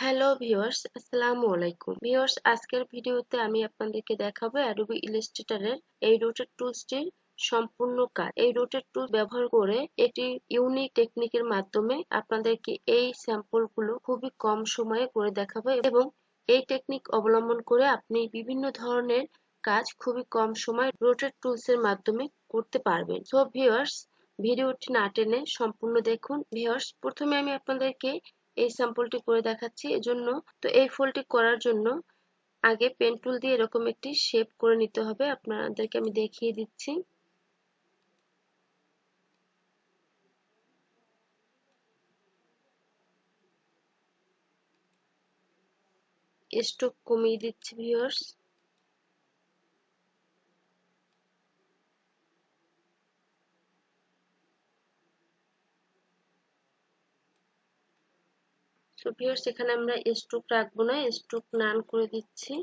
Hello viewers, আসসালামু আলাইকুম। Viewers, আজকের ভিডিওতে আমি আপনাদেরকে দেখাবো অ্যাডোবি ইলাস্ট্রেটরের এই রোটেট টুলসটির সম্পূর্ণ কাজ। এই রোটেট টুল ব্যবহার করে একটি ইউনিক টেকনিকের মাধ্যমে আপনাদেরকে এই স্যাম্পলগুলো খুবই কম সময়ে করে দেখাবো এবং এই টেকনিক অবলম্বন করে আপনি বিভিন্ন ধরনের কাজ খুবই কম সময়ে রোটেট টুলসের মাধ্যমে করতে পারবেন। সো ভিউয়ার্স, ভিডিওটি না টেনে সম্পূর্ণ দেখুন। ভিউয়ার্স, প্রথমে আমি আপনাদেরকে এই স্যাম্পলটি করে দেখাচ্ছি। এজন্য তো এই ফুলটি করার জন্য আগে পেন টুল দিয়ে এরকম একটি শেপ করে নিতে হবে। আপনাদেরকে আমি দেখিয়ে দিচ্ছি। স্ট্রোক কমিয়ে দিচ্ছি ভিউয়ার্স। সো ভিউয়ার্স, এখানে আমরা স্ট্রোক রাখবো না, স্ট্রোক নান করে দিচ্ছি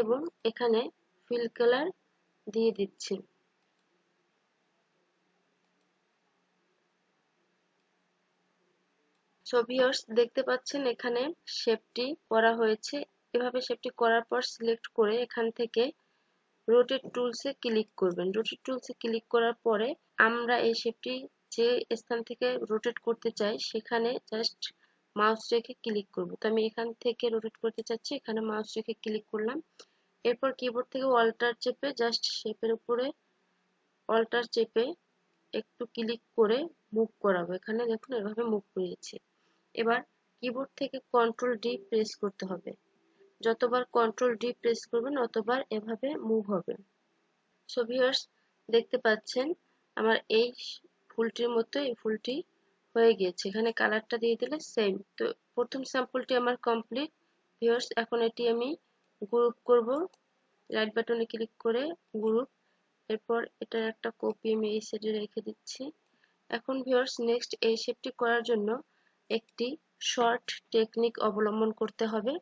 এবং এখানে ফিল কালার দিয়ে দিচ্ছি। সো ভিউয়ার্স, দেখতে পাচ্ছেন এখানে শেপটি করা হয়েছে। এভাবে শেপটি করার পর সিলেক্ট করে এখান থেকে রোটেট টুলসে ক্লিক করবেন। রোটেট টুলসে ক্লিক করার পরে আমরা এই শেপটি যে স্থান থেকে রোটেট করতে চাই সেখানে জাস্ট মাউস রেখে ক্লিক করব। তো আমি এখান থেকে রোটেট করতে চাচ্ছি, এখানে মাউস রেখে ক্লিক করলাম। এরপর কিবোর্ড থেকে অল্টার চেপে জাস্ট শেপের উপরে অল্টার চেপে একটু ক্লিক করে মুভ করাবো। এখানে দেখুন এভাবে মুভ করিয়েছি। এবার কিবোর্ড থেকে কন্ট্রোল ডি প্রেস করতে হবে। যতবার কন্ট্রোল ডি প্রেস করবেন ততবার এভাবে মুভ হবে। সো ভিউয়ার্স, দেখতে পাচ্ছেন আমার এই ফুলটির মতো এই ফুলটি হয়ে গিয়েছে। এখানে কালারটা দিয়ে দিলে সেম। তো প্রথম স্যাম্পলটি আমার কমপ্লিট। ভিউয়ার্স, এখন এটি আমি গ্রুপ করব। রাইট বাটনে ক্লিক করে গ্রুপ। এরপর এটার একটা কপি আমি এই সাইডে রেখে দিচ্ছি। এখন ভিউয়ার্স, নেক্সট এই শেপটি করার জন্য একটি শর্ট টেকনিক অবলম্বন করতে হবে।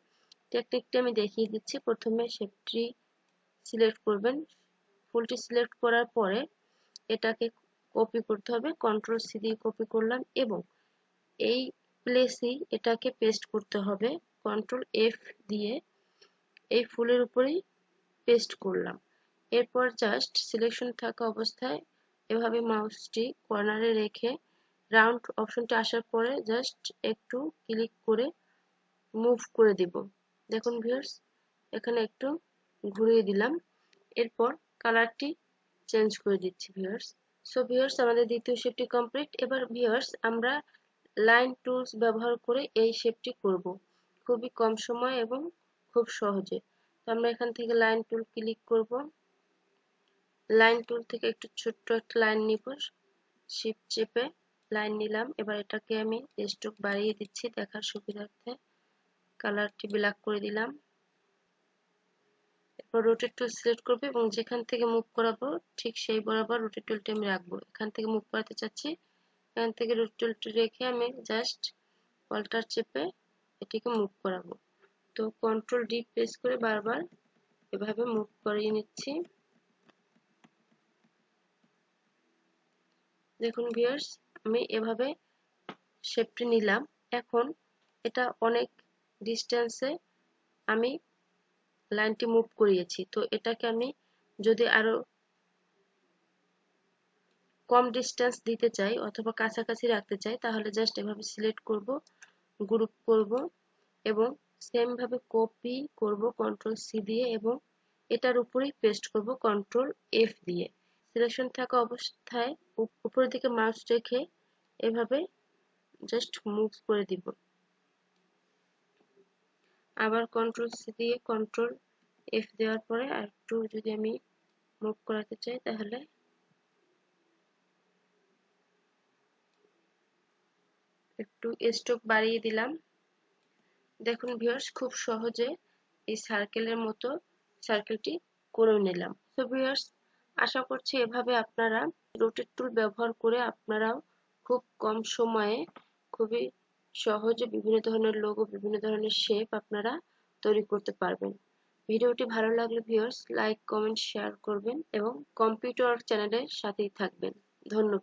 টেকনিকটি আমি দেখিয়ে দিচ্ছি। প্রথমে শেপটি সিলেক্ট করবেন। ফুলটি সিলেক্ট করার পরে এটাকে কপি করতে হবে। কন্ট্রোল সি দিয়ে কপি করলাম এবং এই প্লেসেই এটাকে পেস্ট করতে হবে। কন্ট্রোল এফ দিয়ে এই ফুলের উপরেই পেস্ট করলাম। এরপর জাস্ট সিলেকশন থাকা অবস্থায় এভাবে মাউসটি কর্নারে রেখে রাউন্ড অপশনটি আসার পরে জাস্ট একটু ক্লিক করে মুভ করে দিব। দেখুন ভিউয়ার্স, এখানে একটু ঘুরিয়ে দিলাম। এরপর কালারটি চেঞ্জ করে দিচ্ছি ভিউয়ার্স। সো ভিউয়ার্স, আমাদের দ্বিতীয় শেপটি কমপ্লিট। এবার ভিউয়ার্স, আমরা লাইন টুলস ব্যবহার করে এই শেপটি করব খুবই কম সময় এবং খুব সহজে। তো আমরা এখান থেকে লাইন টুল ক্লিক করব। লাইন টুল থেকে একটু ছোট্ট একটা লাইন নিব, শিফট চেপে লাইন নিলাম। এবার এটাকে আমি স্ট্রোক বাড়িয়ে দিচ্ছি দেখার সুবিধার্থে। কালারটি ব্ল্যাক করে দিলাম। এরপর রোটেট টুল সিলেক্ট করব এবং যেখান থেকে মুভ করাবো ঠিক সেই বরাবর রোটেট টুলটি আমি রাখবো। এখান থেকে মুভ করাতে চাচ্ছি, এখান থেকে রোটেট টুলটি রেখে আমি জাস্ট অল্টার চেপে এটিকে মুভ করাবো। তো কন্ট্রোল ডি প্রেস করে বারবার এভাবে মুভ করিয়ে নিচ্ছি। দেখুন ভিউয়ার্স, আমি এভাবে শেপটি নিলাম। এখন এটা অনেক ডিস্টেন্সে আমি লাইনটি মুভ করিয়েছি। তো এটাকে আমি যদি আরো কম ডিস্টেন্স দিতে চাই অথবা কাছাকাছি রাখতে চাই তাহলে জাস্ট এভাবে সিলেক্ট করব, গ্রুপ করব এবং সেম ভাবে কপি করব কন্ট্রোল সি দিয়ে এবং এটার উপরেই পেস্ট করব কন্ট্রোল এফ দিয়ে। সিলেকশন থাকা অবস্থায় উপরের দিকে মাউস রেখে এভাবে জাস্ট মুভ করে দিব। আবার কন্ট্রোল সি দিয়ে কন্ট্রোল এফ দেওয়ার পরে আর একটু যদি আমি মুভ করাতে চাই তাহলে একটু স্ট্রোক বাড়িয়ে দিলাম। দেখুন ভিউয়ার্স, খুব সহজে এই সার্কেলের মতো সার্কেলটি করে নিলাম। তো ভিউয়ার্স, আশা করছি এভাবে আপনারা রোটেট টুল ব্যবহার করে আপনারাও খুব কম সময়ে খুবই সহজে বিভিন্ন ধরনের লোগো, বিভিন্ন ধরনের শেপ আপনারা তৈরি করতে পারবেন। ভিডিওটি ভালো লাগলে ভিউয়ার্স লাইক, কমেন্ট, শেয়ার করবেন এবং কম্পিউটার চ্যানেলের সাথেই থাকবেন। ধন্যবাদ।